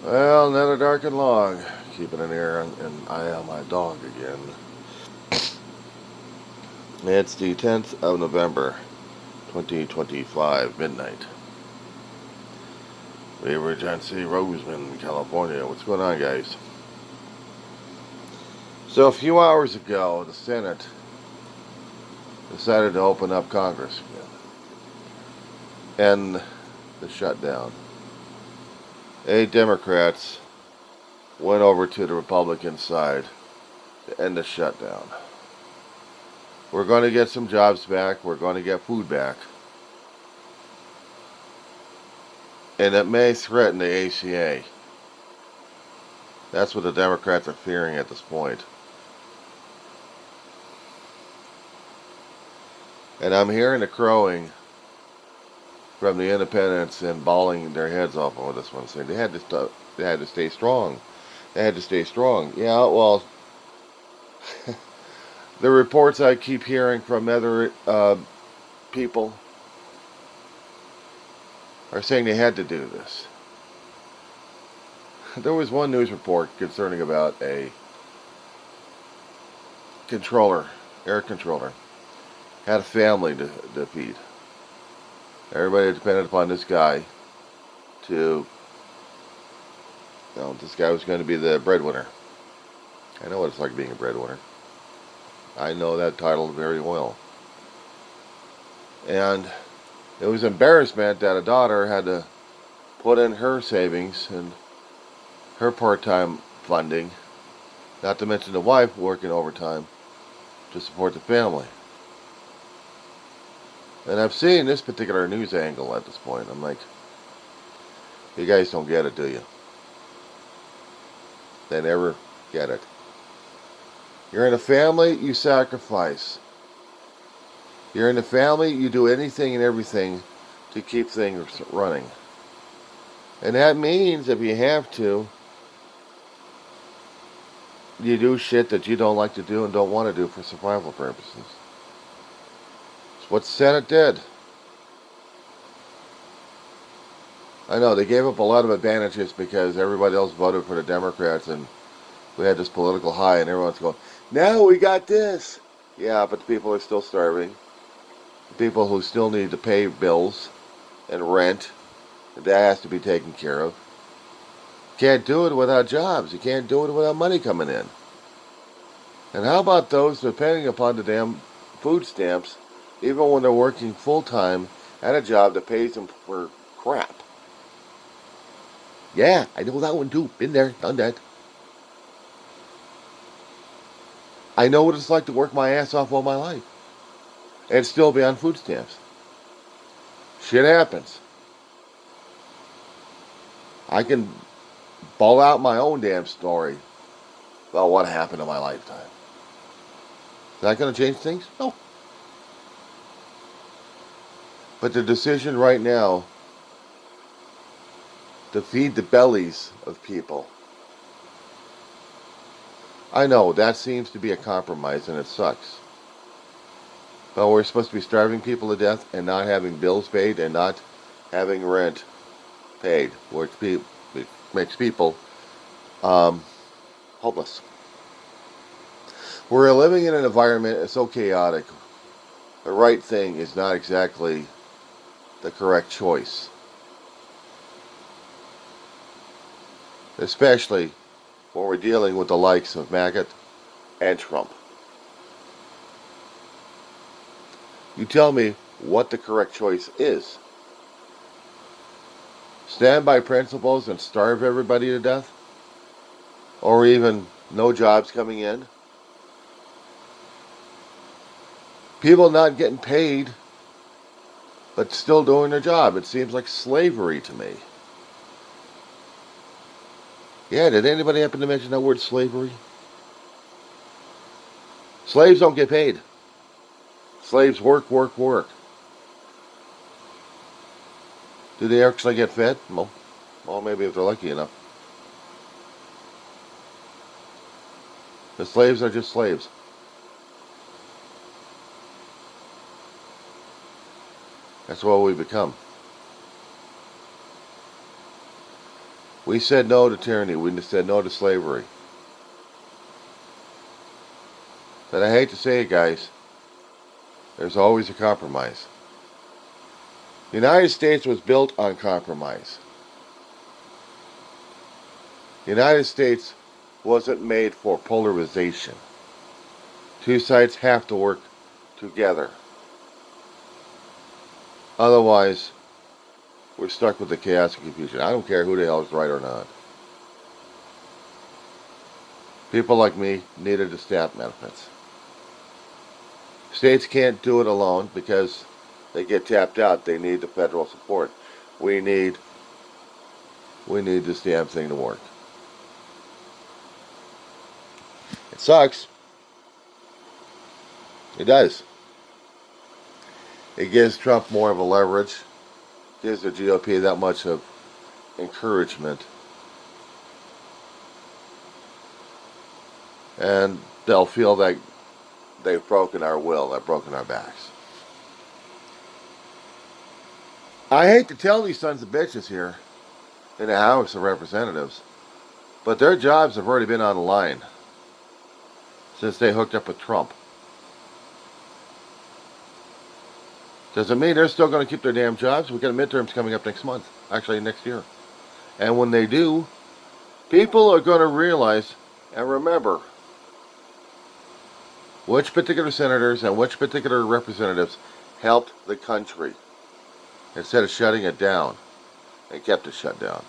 Well, another dark and long. Keeping an ear and eye on my dog again. It's the 10th of November, 2025, midnight. Weaver Genesee, Roseman, California. What's going on, guys? So, a few hours ago, the Senate decided to open up Congress again. End the shutdown. 8 Democrats went over to the Republican side to end the shutdown. We're going to get some jobs back. We're going to get food back. And it may threaten the ACA. That's what the Democrats are fearing at this point. And I'm hearing the crowing from the independents and bawling their heads off over this one, saying they had to stay strong. They had to stay strong. Yeah, well, the reports I keep hearing from other people are saying they had to do this. There was one news report concerning about a controller, air controller, had a family to feed. Everybody depended upon this guy to, this guy was going to be the breadwinner. I know what it's like being a breadwinner. I know that title very well. And it was embarrassment that a daughter had to put in her savings and her part-time funding, not to mention the wife working overtime to support the family. And I've seen this particular news angle at this point. I'm like, you guys don't get it, do you? They never get it. You're in a family, you sacrifice. You're in a family, you do anything and everything to keep things running. And that means if you have to, you do shit that you don't like to do and don't want to do for survival purposes. It's what the Senate did. I know, they gave up a lot of advantages because everybody else voted for the Democrats and we had this political high and everyone's going, now we got this. Yeah, but the people are still starving. The people who still need to pay bills and rent, that has to be taken care of. You can't do it without jobs. You can't do it without money coming in. And how about those depending upon the damn food stamps, even when they're working full-time at a job that pays them for crap? Yeah, I know that one too. Been there, done that. I know what it's like to work my ass off all my life and still be on food stamps. Shit happens. I can bawl out my own damn story about what happened in my lifetime. Is that going to change things? No. But the decision right now to feed the bellies of people, I know that seems to be a compromise and it sucks. But we're supposed to be starving people to death and not having bills paid and not having rent paid, which makes people hopeless. We're living in an environment that's so chaotic. The right thing is not exactly the correct choice. Especially when we're dealing with the likes of Maggot and Trump. You tell me what the correct choice is. Stand by principles and starve everybody to death? Or even no jobs coming in? People not getting paid, but still doing their job. It seems like slavery to me. Yeah, did anybody happen to mention that word slavery? Slaves don't get paid. Slaves work, work, work. Do they actually get fed? Well, maybe if they're lucky enough. The slaves are just slaves. That's what we become. We said no to tyranny. We said no to slavery. But I hate to say it, guys, there's always a compromise. The United States was built on compromise. The United States wasn't made for polarization. Two sides have to work together. Otherwise, we're stuck with the chaos and confusion. I don't care who the hell is right or not. People like me needed the SNAP benefits. States can't do it alone because they get tapped out. They need the federal support. We need this damn thing to work. It sucks. It does. It gives Trump more of a leverage. Gives the GOP that much of encouragement. And they'll feel that they've broken our will, they've broken our backs. I hate to tell these sons of bitches here in the House of Representatives, but their jobs have already been on the line since they hooked up with Trump. Does it mean they're still going to keep their damn jobs? We've got midterms coming up next month, actually next year. And when they do, people are going to realize and remember which particular senators and which particular representatives helped the country instead of shutting it down and kept it shut down.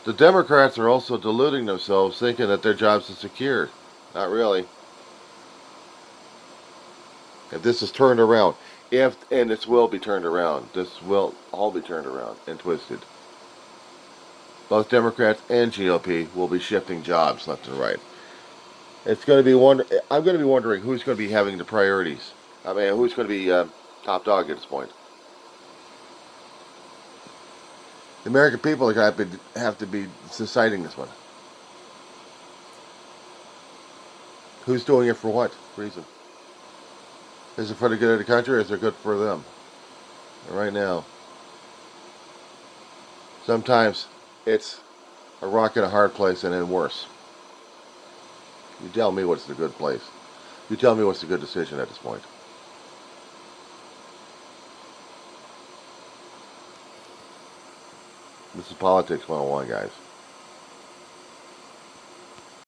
The Democrats are also deluding themselves thinking that their jobs are secure. Not really. If this is turned around, and this will be turned around, this will all be turned around and twisted. Both Democrats and GOP will be shifting jobs left and right. It's going to be I'm going to be wondering who's going to be having the priorities. I mean, who's going to be top dog at this point. The American people are going to have to be deciding this one. Who's doing it for what reason? Is it for the good of the country or is it good for them? And right now, sometimes it's a rock in a hard place and then worse. You tell me what's the good place. You tell me what's the good decision at this point. This is Politics 101, guys.